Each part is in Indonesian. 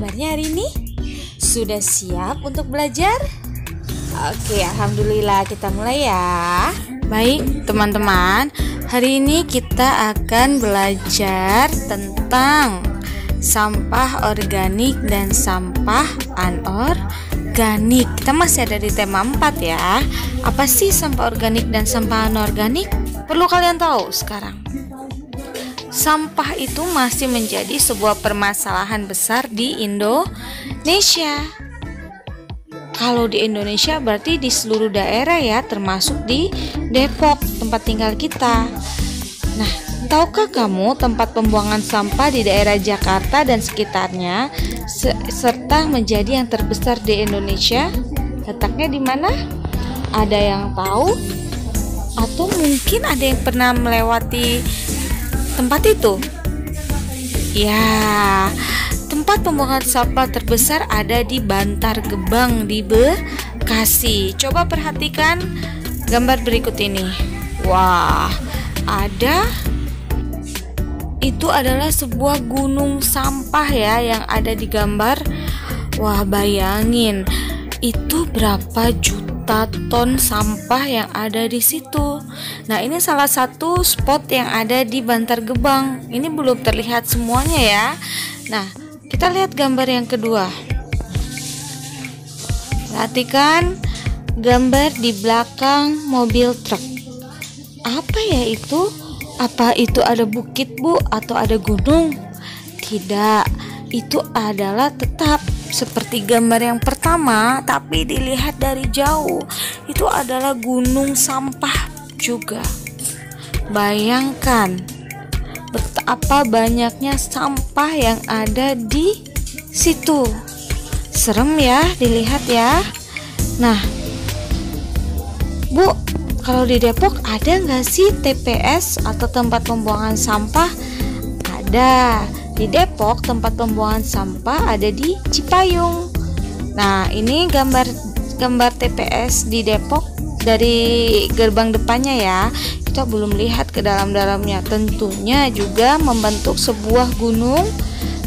kabarnya hari ini? Sudah siap untuk belajar? Oke, alhamdulillah, kita mulai ya. Baik teman-teman, hari ini kita akan belajar tentang sampah organik dan sampah anorganik. Kita masih ada di tema 4 ya. Apa sih sampah organik dan sampah anorganik? Perlu kalian tahu sekarang. Sampah itu masih menjadi sebuah permasalahan besar di Indonesia. Kalau di Indonesia berarti di seluruh daerah ya, termasuk di Depok, tempat tinggal kita. Nah, tahukah kamu tempat pembuangan sampah di daerah Jakarta dan sekitarnya serta menjadi yang terbesar di Indonesia? Letaknya di mana? Ada yang tahu? Atau mungkin ada yang pernah melewati tempat itu? Ya, tempat pembuangan sampah terbesar ada di Bantar Gebang di Bekasi. Coba perhatikan gambar berikut ini. Wah, itu adalah sebuah gunung sampah ya yang ada di gambar. Wah, bayangin itu berapa juta ton sampah yang ada di situ. Nah, ini salah satu spot yang ada di Bantar Gebang. Ini belum terlihat semuanya ya. Nah, kita lihat gambar yang kedua. Perhatikan gambar di belakang mobil truk. Apa ya itu? Apa itu ada bukit, Bu, atau ada gunung? Tidak, itu adalah tetap seperti gambar yang pertama, tapi dilihat dari jauh. Itu adalah gunung sampah juga. Bayangkan betapa banyaknya sampah yang ada di situ. Serem ya dilihat ya. Nah, Bu, kalau di Depok ada nggak sih TPS atau tempat pembuangan sampah? Ada. Di Depok tempat pembuangan sampah ada di Cipayung. Nah, ini gambar TPS di Depok dari gerbang depannya ya. Kita belum lihat ke dalam-dalamnya. Tentunya juga membentuk sebuah gunung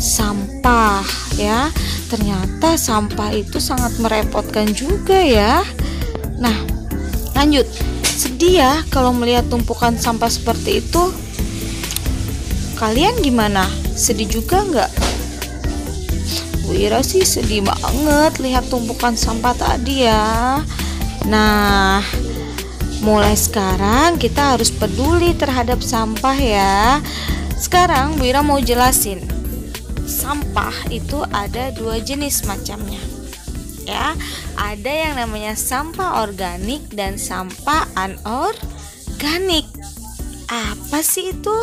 sampah ya. Ternyata sampah itu sangat merepotkan juga ya. Nah, lanjut. Sedih ya kalau melihat tumpukan sampah seperti itu. Kalian gimana? Sedih juga nggak? Bu Ira sih sedih banget lihat tumpukan sampah tadi ya. Nah, mulai sekarang kita harus peduli terhadap sampah ya. Sekarang Bu Ira mau jelasin. Sampah itu ada 2 jenis macamnya ya. Ada yang namanya sampah organik dan sampah anorganik. Apa sih itu?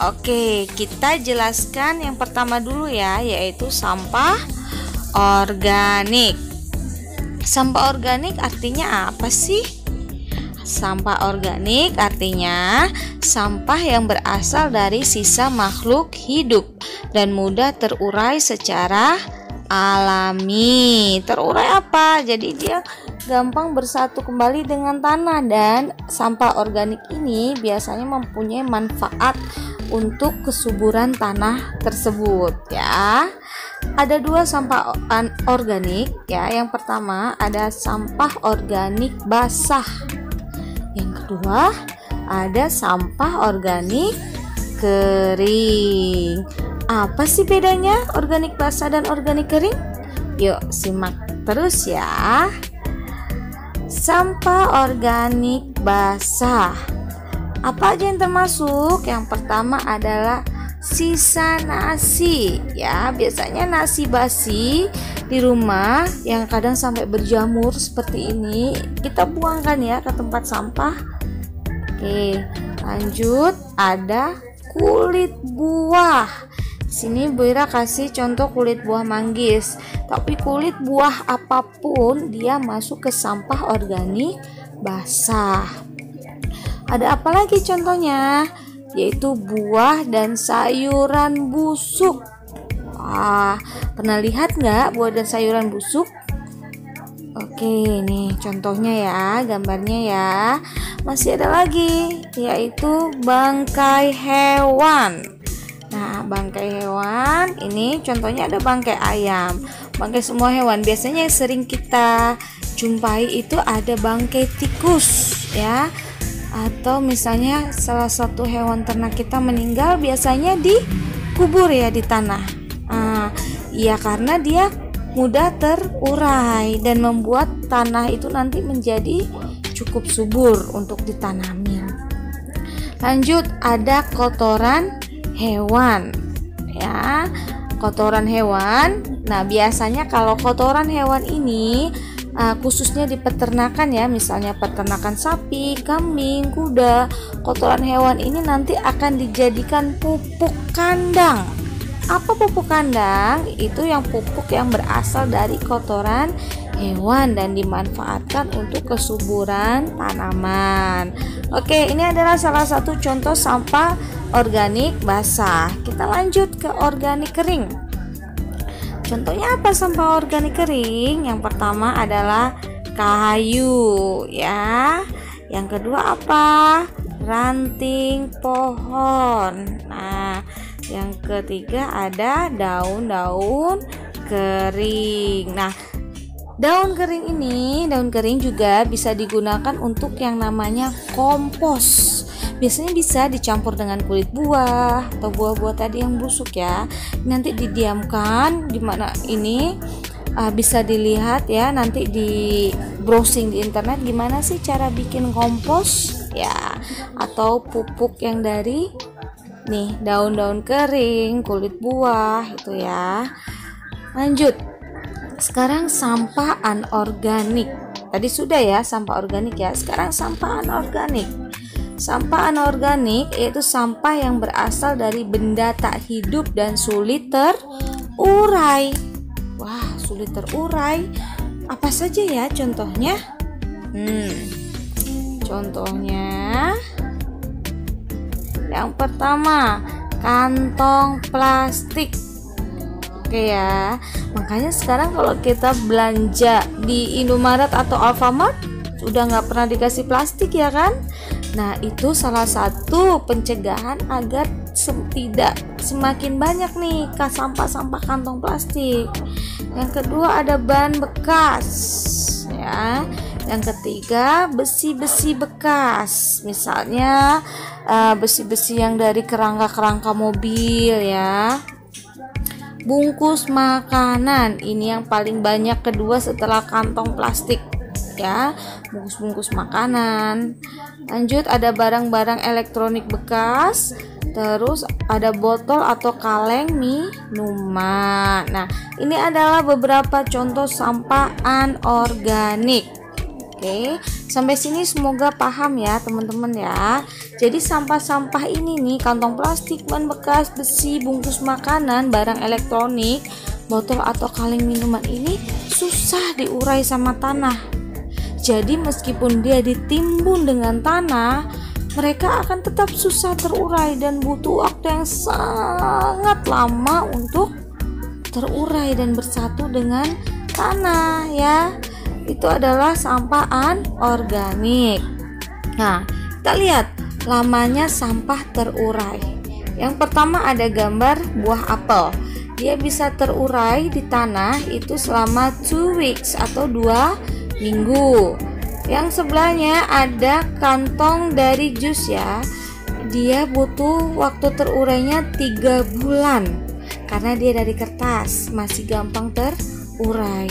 Oke, kita jelaskan yang pertama dulu ya, yaitu sampah organik. Sampah organik artinya apa sih? Sampah organik artinya sampah yang berasal dari sisa makhluk hidup dan mudah terurai secara alami. Terurai apa? Jadi dia gampang bersatu kembali dengan tanah, dan sampah organik ini biasanya mempunyai manfaat untuk kesuburan tanah tersebut ya. Ada 2 sampah organik ya. Yang pertama ada sampah organik basah. Yang kedua ada sampah organik kering. Apa sih bedanya organik basah dan organik kering? Yuk simak terus ya. Sampah organik basah, apa aja yang termasuk? Yang pertama adalah sisa nasi ya. Biasanya nasi basi di rumah yang kadang sampai berjamur seperti ini, kita buangkan ya ke tempat sampah. Oke, lanjut ada kulit buah. Sini Bu Ira kasih contoh kulit buah manggis. Tapi kulit buah apapun dia masuk ke sampah organik basah. Ada apa lagi contohnya? Yaitu buah dan sayuran busuk. Wah, pernah lihat nggak buah dan sayuran busuk? Oke, nih contohnya ya, gambarnya ya. Masih ada lagi, yaitu bangkai hewan. Nah, bangkai hewan ini contohnya ada bangkai ayam, bangkai semua hewan. Biasanya yang sering kita jumpai itu ada bangkai tikus ya, atau misalnya salah satu hewan ternak kita meninggal biasanya dikubur ya di tanah. Ya karena dia mudah terurai dan membuat tanah itu nanti menjadi cukup subur untuk ditanami. Lanjut, ada kotoran hewan ya, kotoran hewan. Nah biasanya kalau kotoran hewan ini khususnya di peternakan ya, misalnya peternakan sapi, kambing, kuda, kotoran hewan ini nanti akan dijadikan pupuk kandang. Apa pupuk kandang? Itu yang pupuk yang berasal dari kotoran hewan dan dimanfaatkan untuk kesuburan tanaman. Oke, ini adalah salah satu contoh sampah organik basah. Kita lanjut ke organik kering. Contohnya apa sampah organik kering? Yang pertama adalah kayu ya. Yang kedua apa? Ranting pohon. Nah, yang ketiga ada daun-daun kering. Nah, daun kering juga bisa digunakan untuk yang namanya kompos. Biasanya bisa dicampur dengan kulit buah atau buah-buah tadi yang busuk ya. Nanti didiamkan di mana ini bisa dilihat ya, nanti di browsing di internet gimana sih cara bikin kompos ya, atau pupuk yang dari nih daun-daun kering, kulit buah itu ya. Lanjut, sekarang sampah anorganik. Tadi sudah ya sampah organik ya, sekarang sampah anorganik. Sampah anorganik yaitu sampah yang berasal dari benda tak hidup dan sulit terurai. Wah, sulit terurai. Apa saja ya contohnya? Contohnya yang pertama, kantong plastik. Oke ya, makanya sekarang kalau kita belanja di Indomaret atau Alfamart sudah nggak pernah dikasih plastik ya kan? Nah itu salah satu pencegahan agar tidak semakin banyak nih sampah-sampah kantong plastik. Yang kedua ada ban bekas ya. Yang ketiga besi-besi bekas, misalnya besi-besi yang dari kerangka-kerangka mobil ya. Bungkus makanan, ini yang paling banyak kedua setelah kantong plastik ya, bungkus-bungkus makanan. Lanjut ada barang-barang elektronik bekas, terus ada botol atau kaleng minuman. Nah ini adalah beberapa contoh sampah anorganik. Oke, sampai sini semoga paham ya teman-teman ya. Jadi sampah-sampah ini nih, kantong plastik, ban bekas, besi, bungkus makanan, barang elektronik, botol atau kaleng minuman ini susah diurai sama tanah. Jadi meskipun dia ditimbun dengan tanah, mereka akan tetap susah terurai dan butuh waktu yang sangat lama untuk terurai dan bersatu dengan tanah ya. Itu adalah sampah anorganik. Nah, kita lihat lamanya sampah terurai. Yang pertama ada gambar buah apel. Dia bisa terurai di tanah itu selama 2 weeks atau 2 minggu. Yang sebelahnya ada kantong dari jus ya. Dia butuh waktu terurainya 3 bulan karena dia dari kertas, masih gampang terurai.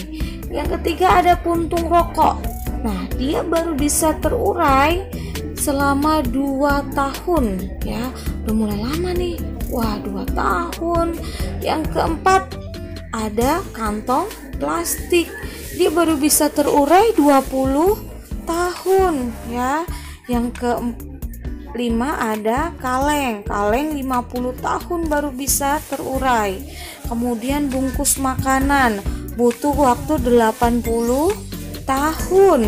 Yang ketiga ada puntung rokok. Nah, dia baru bisa terurai selama 2 tahun ya. Udah mulai lama nih. Wah, 2 tahun. Yang keempat ada kantong plastik. Dia baru bisa terurai 20 tahun ya. Yang kelima ada kaleng. Kaleng 50 tahun baru bisa terurai. Kemudian bungkus makanan butuh waktu 80 tahun.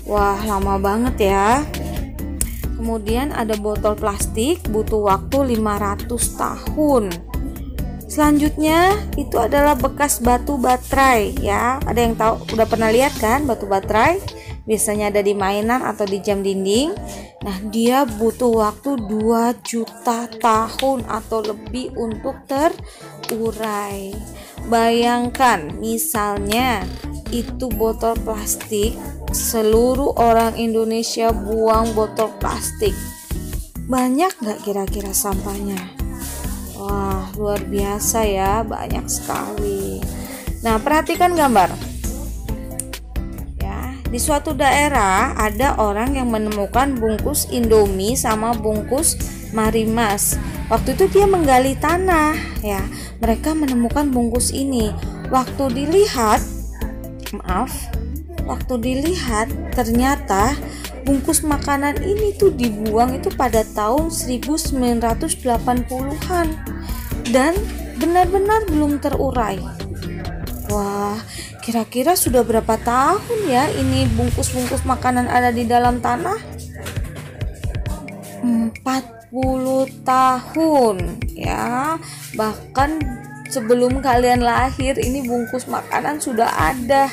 Wah, lama banget ya. Kemudian ada botol plastik butuh waktu 500 tahun. Selanjutnya itu adalah bekas batu baterai ya. Ada yang tahu, udah pernah lihat kan batu baterai? biasanya ada di mainan atau di jam dinding. Nah, dia butuh waktu 2 juta tahun atau lebih untuk terurai. Bayangkan misalnya itu botol plastik, seluruh orang Indonesia buang botol plastik. Banyak gak kira-kira sampahnya? Wah, luar biasa ya, banyak sekali. Nah, perhatikan gambar. Di suatu daerah ada orang yang menemukan bungkus Indomie sama bungkus Marimas. Waktu itu dia menggali tanah ya. Mereka menemukan bungkus ini. Waktu dilihat ternyata bungkus makanan ini tuh dibuang itu pada tahun 1980-an dan benar-benar belum terurai. Wah, kira-kira sudah berapa tahun ya ini bungkus-bungkus makanan ada di dalam tanah? 40 tahun ya. Bahkan sebelum kalian lahir ini bungkus makanan sudah ada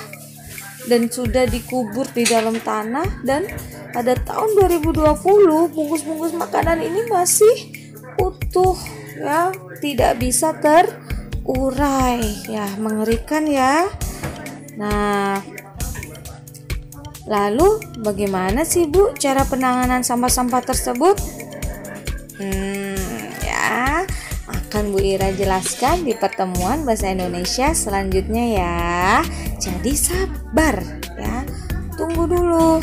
dan sudah dikubur di dalam tanah, dan pada tahun 2020 bungkus-bungkus makanan ini masih utuh ya, tidak bisa terurai ya, mengerikan ya. Nah, lalu bagaimana sih Bu cara penanganan sampah-sampah tersebut? Ya, akan Bu Ira jelaskan di pertemuan bahasa Indonesia selanjutnya ya. Jadi sabar ya, tunggu dulu.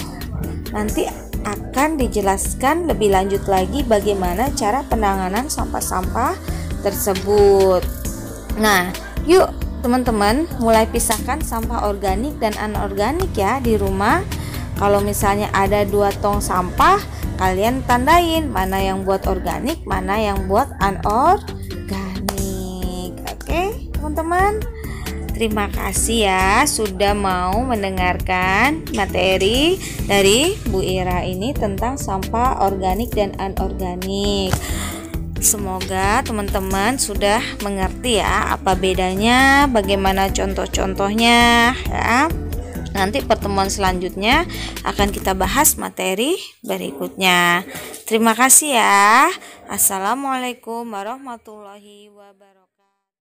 Nanti akan dijelaskan lebih lanjut lagi bagaimana cara penanganan sampah-sampah tersebut. Nah, yuk teman-teman mulai pisahkan sampah organik dan anorganik ya di rumah. Kalau misalnya ada 2 tong sampah, kalian tandain mana yang buat organik, mana yang buat anorganik. Oke, teman-teman. Terima kasih ya sudah mau mendengarkan materi dari Bu Ira ini tentang sampah organik dan anorganik. Semoga teman-teman sudah mengerti ya apa bedanya, bagaimana contoh-contohnya ya. Nanti pertemuan selanjutnya akan kita bahas materi berikutnya. Terima kasih ya. Assalamualaikum warahmatullahi wabarakatuh.